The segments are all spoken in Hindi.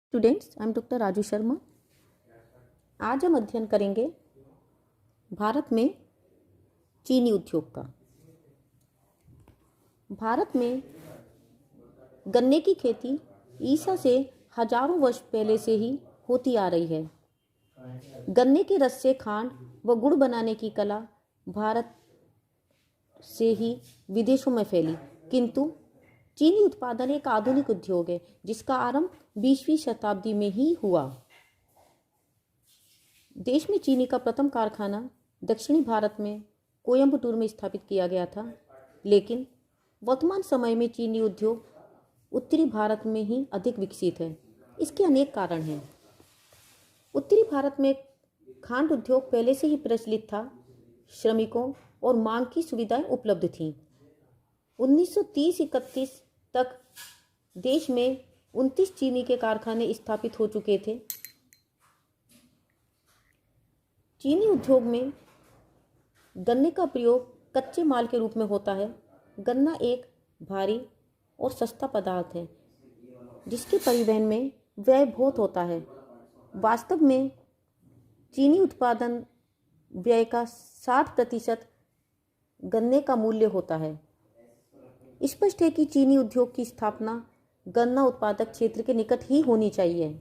Students, I am doctor Raju Sharma. आज हम अध्ययन करेंगे भारत में चीनी उद्योग का। भारत में गन्ने की खेती ईसा से हजारों वर्ष पहले से ही होती आ रही है। गन्ने के रस से खांड व गुड़ बनाने की कला भारत से ही विदेशों में फैली, किंतु चीनी उत्पादन एक आधुनिक उद्योग है जिसका आरंभ 20वीं शताब्दी में ही हुआ। देश में चीनी का प्रथम कारखाना दक्षिणी भारत में कोयम्बटूर में स्थापित किया गया था, लेकिन वर्तमान समय में चीनी उद्योग उत्तरी भारत में ही अधिक विकसित है। इसके अनेक कारण हैं। उत्तरी भारत में खांड उद्योग पहले से ही प्रचलित था, श्रमिकों और मांग की सुविधाएं उपलब्ध थीं। 1930-31 तक देश में 29 चीनी के कारखाने स्थापित हो चुके थे। चीनी उद्योग में गन्ने का प्रयोग कच्चे माल के रूप में होता है। गन्ना एक भारी और सस्ता पदार्थ है जिसके परिवहन में व्यय बहुत होता है। वास्तव में चीनी उत्पादन व्यय का 60% गन्ने का मूल्य होता है। स्पष्ट है कि चीनी उद्योग की स्थापना गन्ना उत्पादक क्षेत्र के निकट ही होनी चाहिए।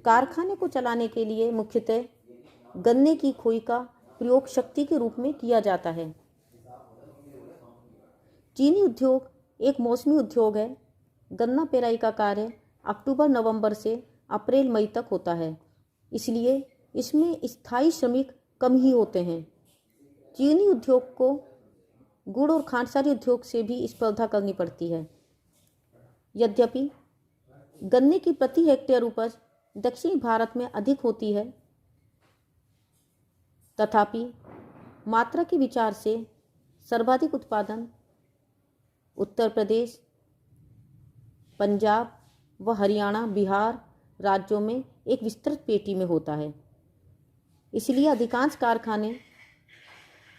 कारखाने को चलाने के लिए मुख्यतः गन्ने की खोई का प्रयोग शक्ति के रूप में किया जाता है। चीनी उद्योग एक मौसमी उद्योग है। गन्ना पेराई का कार्य अक्टूबर-नवंबर से अप्रैल-मई तक होता है, इसलिए इसमें स्थायी श्रमिक कम ही होते हैं। चीनी उद्योग को गुड़ और खांडसारी उद्योग से भी स्पर्धा करनी पड़ती है। यद्यपि गन्ने की प्रति हेक्टेयर उपज दक्षिणी भारत में अधिक होती है, तथापि मात्रा के विचार से सर्वाधिक उत्पादन उत्तर प्रदेश, पंजाब व हरियाणा, बिहार राज्यों में एक विस्तृत पेटी में होता है। इसलिए अधिकांश कारखाने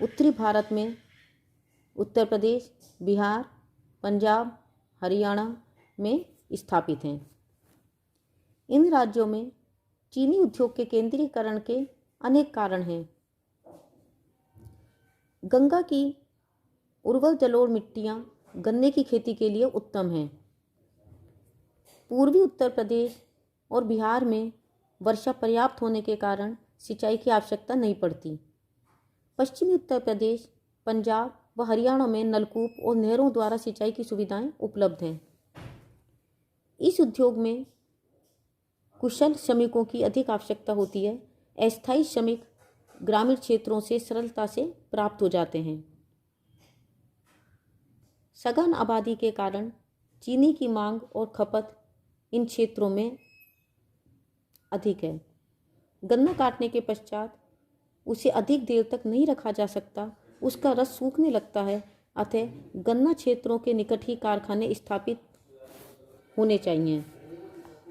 उत्तरी भारत में उत्तर प्रदेश, बिहार, पंजाब, हरियाणा में स्थापित हैं। इन राज्यों में चीनी उद्योग के केंद्रीकरण के अनेक कारण हैं। गंगा की उर्वर जलोढ़ मिट्टियाँ गन्ने की खेती के लिए उत्तम हैं। पूर्वी उत्तर प्रदेश और बिहार में वर्षा पर्याप्त होने के कारण सिंचाई की आवश्यकता नहीं पड़ती। पश्चिमी उत्तर प्रदेश, पंजाब व हरियाणा में नलकूप और नहरों द्वारा सिंचाई की सुविधाएं उपलब्ध हैं। इस उद्योग में कुशल श्रमिकों की अधिक आवश्यकता होती है। अस्थायी श्रमिक ग्रामीण क्षेत्रों से सरलता से प्राप्त हो जाते हैं। सघन आबादी के कारण चीनी की मांग और खपत इन क्षेत्रों में अधिक है। गन्ना काटने के पश्चात उसे अधिक देर तक नहीं रखा जा सकता, उसका रस सूखने लगता है। अतः गन्ना क्षेत्रों के निकट ही कारखाने स्थापित होने चाहिए।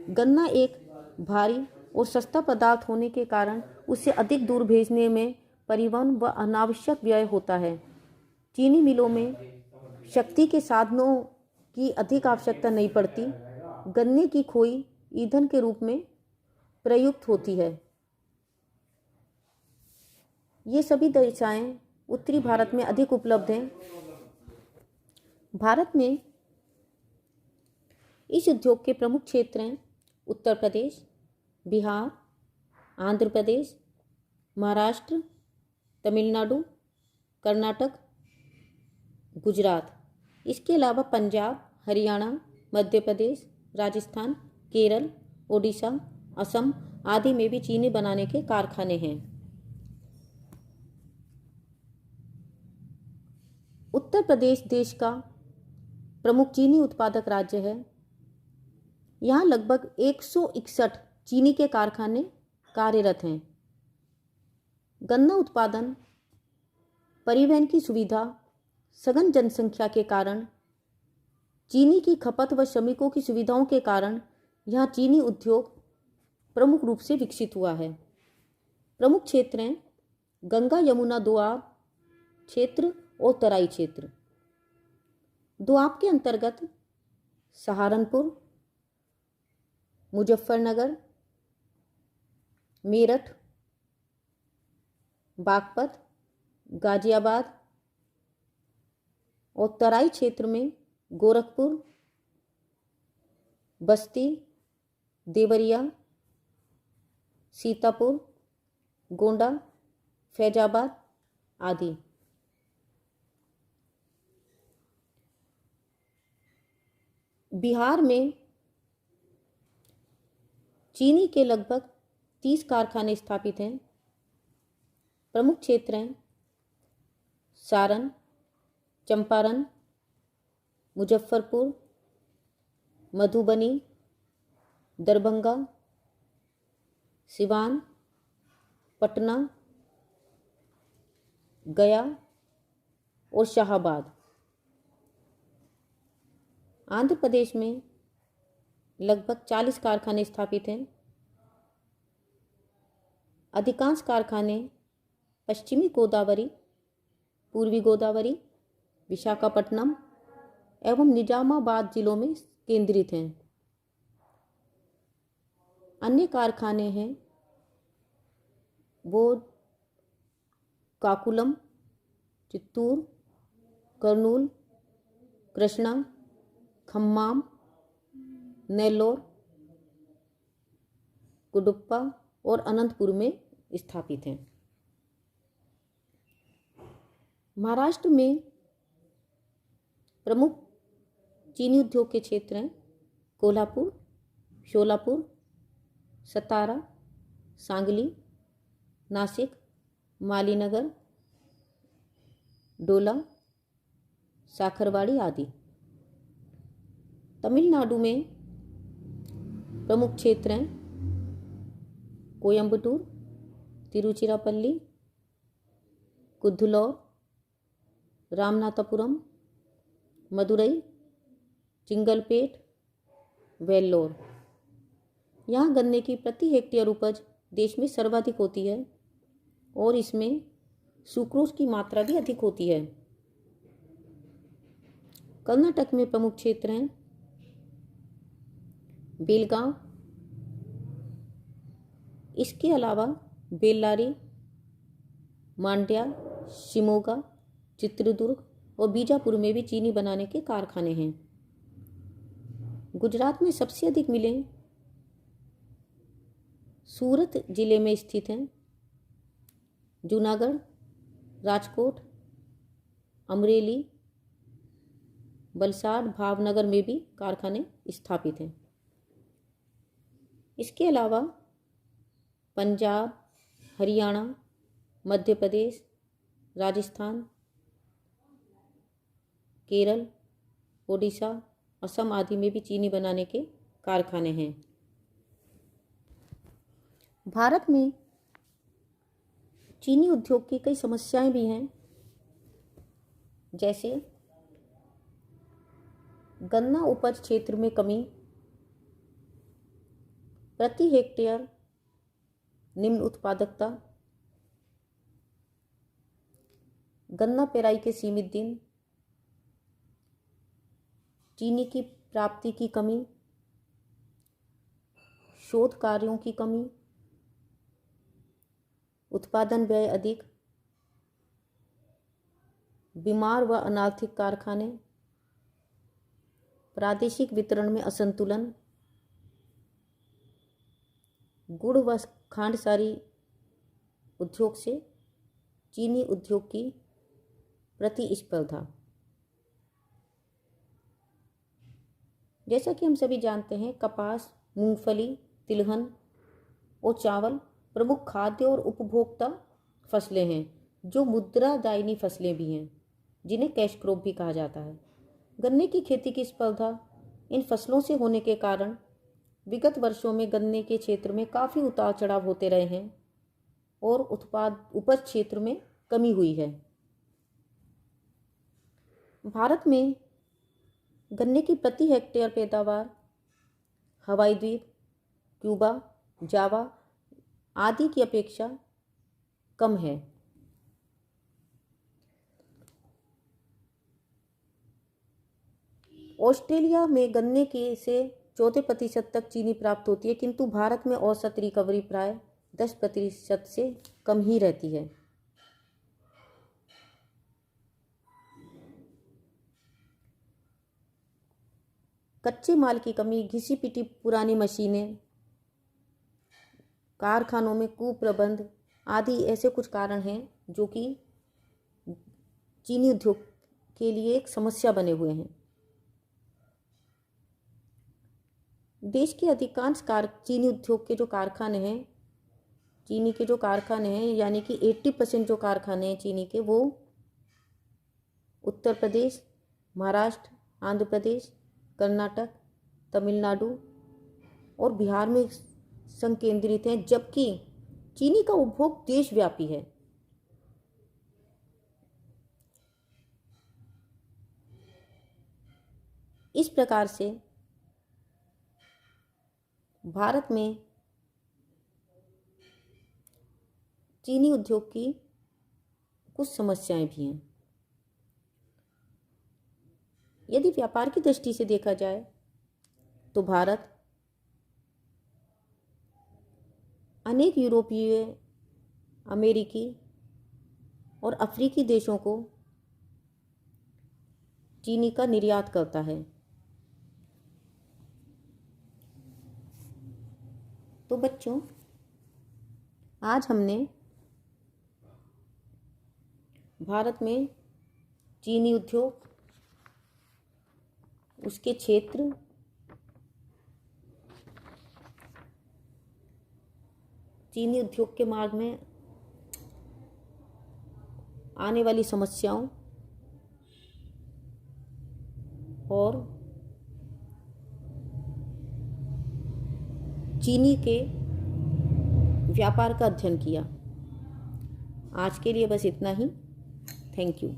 गन्ना एक भारी और सस्ता पदार्थ होने के कारण उसे अधिक दूर भेजने में परिवहन व अनावश्यक व्यय होता है। चीनी मिलों में शक्ति के साधनों की अधिक आवश्यकता नहीं पड़ती। गन्ने की खोई ईंधन के रूप में प्रयुक्त होती है। ये सभी दशाएं उत्तरी भारत में अधिक उपलब्ध हैं। भारत में इस उद्योग के प्रमुख क्षेत्र हैं उत्तर प्रदेश, बिहार, आंध्र प्रदेश, महाराष्ट्र, तमिलनाडु, कर्नाटक, गुजरात। इसके अलावा पंजाब, हरियाणा, मध्य प्रदेश, राजस्थान, केरल, ओडिशा, असम आदि में भी चीनी बनाने के कारखाने हैं। उत्तर प्रदेश देश का प्रमुख चीनी उत्पादक राज्य है। यहाँ लगभग 161 चीनी के कारखाने कार्यरत हैं। गन्ना उत्पादन, परिवहन की सुविधा, सघन जनसंख्या के कारण, चीनी की खपत व श्रमिकों की सुविधाओं के कारण यहाँ चीनी उद्योग प्रमुख रूप से विकसित हुआ है। प्रमुख क्षेत्र हैं गंगा यमुना दोआब क्षेत्र और तराई क्षेत्र। दोआब के अंतर्गत सहारनपुर, मुजफ्फरनगर, मेरठ, बागपत, गाजियाबाद और तराई क्षेत्र में गोरखपुर, बस्ती, देवरिया, सीतापुर, गोंडा, फैजाबाद आदि। बिहार में चीनी के लगभग 30 कारखाने स्थापित हैं। प्रमुख क्षेत्र हैं सारण, चंपारण, मुजफ्फरपुर, मधुबनी, दरभंगा, सिवान, पटना, गया और शाहाबाद। आंध्र प्रदेश में लगभग 40 कारखाने स्थापित हैं। अधिकांश कारखाने पश्चिमी गोदावरी, पूर्वी गोदावरी, विशाखापट्टनम एवं निजामाबाद जिलों में केंद्रित हैं। अन्य कारखाने हैं वो काकुलम, चित्तूर, कर्नूल, कृष्णा, खम्माम, नेल्लोर, कुडुप्पा और अनंतपुर में स्थापित हैं। महाराष्ट्र में प्रमुख चीनी उद्योग के क्षेत्र हैं कोल्हापुर, शोलापुर, सतारा, सांगली, नासिक, मालीनगर, डोला, साखरवाड़ी आदि। तमिलनाडु में प्रमुख क्षेत्र हैं कोयम्बटूर, तिरुचिरापल्ली, कुद्दुलौर, रामनाथपुरम, मदुरई, चिंगलपेट, वेल्लोर। यहाँ गन्ने की प्रति हेक्टेयर उपज देश में सर्वाधिक होती है और इसमें सुक्रोज की मात्रा भी अधिक होती है। कर्नाटक में प्रमुख क्षेत्र हैं बेलगांव, इसके अलावा बेल्लारी, मांड्या, शिमोगा, चित्रदुर्ग और बीजापुर में भी चीनी बनाने के कारखाने हैं। गुजरात में सबसे अधिक मिलें सूरत जिले में स्थित हैं। जूनागढ़, राजकोट, अमरेली, वलसाड, भावनगर में भी कारखाने स्थापित हैं। इसके अलावा पंजाब, हरियाणा, मध्य प्रदेश, राजस्थान, केरल, ओडिशा, असम आदि में भी चीनी बनाने के कारखाने हैं। भारत में चीनी उद्योग की कई समस्याएं भी हैं, जैसे गन्ना उपज क्षेत्र में कमी, प्रति हेक्टेयर निम्न उत्पादकता, गन्ना पेराई के सीमित दिन, चीनी की प्राप्ति की कमी, शोध कार्यों की कमी, उत्पादन व्यय अधिक, बीमार व अनार्थिक कारखाने, प्रादेशिक वितरण में असंतुलन, गुड़ व खांडसारी उद्योग से चीनी उद्योग की प्रतिस्पर्धा। जैसा कि हम सभी जानते हैं, कपास, मूंगफली, तिलहन और चावल प्रमुख खाद्य और उपभोक्ता फसलें हैं, जो मुद्रादायिनी फसलें भी हैं, जिन्हें कैश क्रॉप भी कहा जाता है। गन्ने की खेती की स्पर्धा इन फसलों से होने के कारण विगत वर्षों में गन्ने के क्षेत्र में काफ़ी उतार चढ़ाव होते रहे हैं और उपज क्षेत्र में कमी हुई है। भारत में गन्ने की प्रति हेक्टेयर पैदावार हवाई द्वीप, क्यूबा, जावा आदि की अपेक्षा कम है। ऑस्ट्रेलिया में गन्ने के से 14% तक चीनी प्राप्त होती है, किंतु भारत में औसत रिकवरी प्राय 10% से कम ही रहती है। कच्चे माल की कमी, घिसी पिटी पुरानी मशीनें, कारखानों में कुप्रबंध आदि ऐसे कुछ कारण हैं जो कि चीनी उद्योग के लिए एक समस्या बने हुए हैं। देश के अधिकांश चीनी उद्योग के जो कारखाने हैं, चीनी के जो कारखाने हैं, यानी कि 80% जो कारखाने हैं चीनी के, वो उत्तर प्रदेश, महाराष्ट्र, आंध्र प्रदेश, कर्नाटक, तमिलनाडु और बिहार में संकेंद्रित हैं, जबकि चीनी का उपभोग देशव्यापी है। इस प्रकार से भारत में चीनी उद्योग की कुछ समस्याएं भी हैं। यदि व्यापार की दृष्टि से देखा जाए तो भारत अनेक यूरोपीय, अमेरिकी और अफ्रीकी देशों को चीनी का निर्यात करता है। तो बच्चों, आज हमने भारत में चीनी उद्योग, उसके क्षेत्र, चीनी उद्योग के मार्ग में आने वाली समस्याओं और चीनी के व्यापार का अध्ययन किया। आज के लिए बस इतना ही। Thank you.